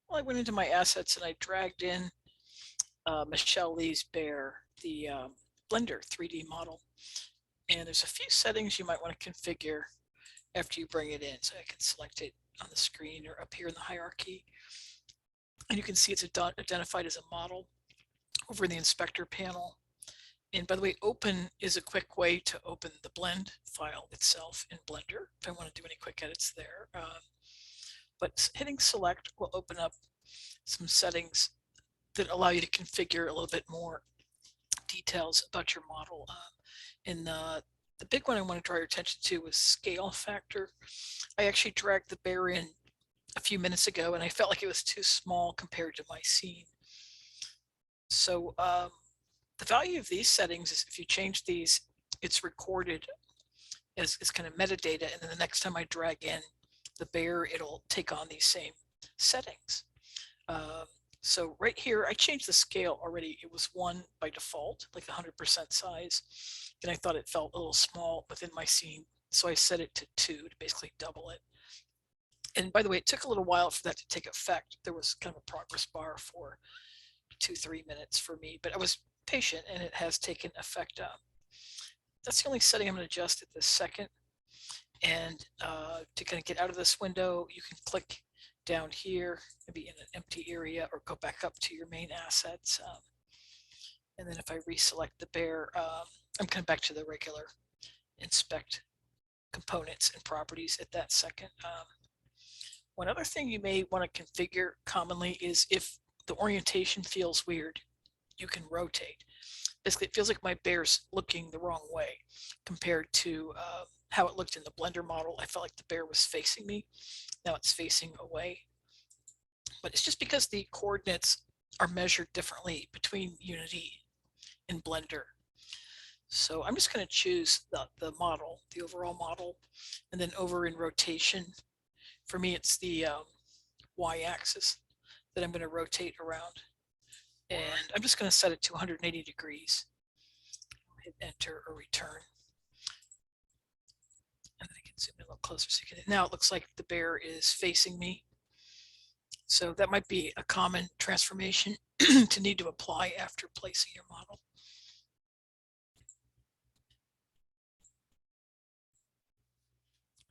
Well, I went into my assets and I dragged in Michelle Lee's Bear, the Blender 3D model. And there's a few settings you might want to configure after you bring it in. So I can select it on the screen or up here in the hierarchy. And you can see it's identified as a model over in the inspector panel. And by the way, open is a quick way to open the blend file itself in Blender if I want to do any quick edits there. But hitting select will open up some settings that allow you to configure a little bit more details about your model. And the big one I want to draw your attention to was scale factor. I actually dragged the bear in a few minutes ago and I felt like it was too small compared to my scene. So the value of these settings is if you change these, it's recorded as kind of metadata, and then the next time I drag in the bear, it'll take on these same settings. So right here, I changed the scale already. It was 1 by default, like 100% size, and I thought it felt a little small within my scene, so I set it to 2 to basically double it. And by the way, it took a little while for that to take effect. There was kind of a progress bar for 2-3 minutes for me, but I was patient and it has taken effect. That's the only setting I'm going to adjust at this second. And to kind of get out of this window, you can click down here, maybe in an empty area, or go back up to your main assets. And then if I reselect the bear, I'm kind of back to the regular inspect components and properties at that second. One other thing you may want to configure commonly is if the orientation feels weird, you can rotate. Basically, it feels like my bear's looking the wrong way compared to how it looked in the Blender model. I felt like the bear was facing me. Now it's facing away. But it's just because the coordinates are measured differently between Unity and Blender. So I'm just going to choose the model, the overall model, and then over in rotation, for me, it's the y-axis that I'm going to rotate around. And I'm just going to set it to 180 degrees. Hit enter or return. And then I can zoom in a little closer so you can, now it looks like the bear is facing me. So that might be a common transformation to need to apply after placing your model.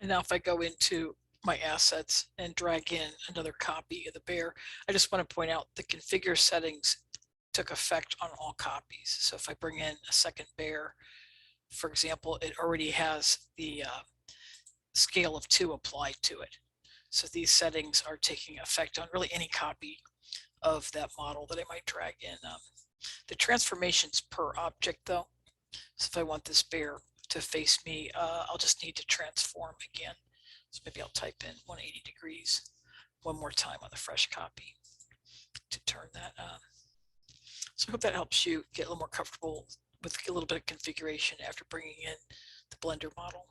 And now if I go into my assets and drag in another copy of the bear, I just want to point out the configure settings took effect on all copies. So if I bring in a second bear, for example, it already has the scale of 2 applied to it. So these settings are taking effect on really any copy of that model that I might drag in. The transformations per object though. So if I want this bear to face me, I'll just need to transform again. So maybe I'll type in 180 degrees one more time on the fresh copy to turn that on. So I hope that helps you get a little more comfortable with a little bit of configuration after bringing in the Blender model.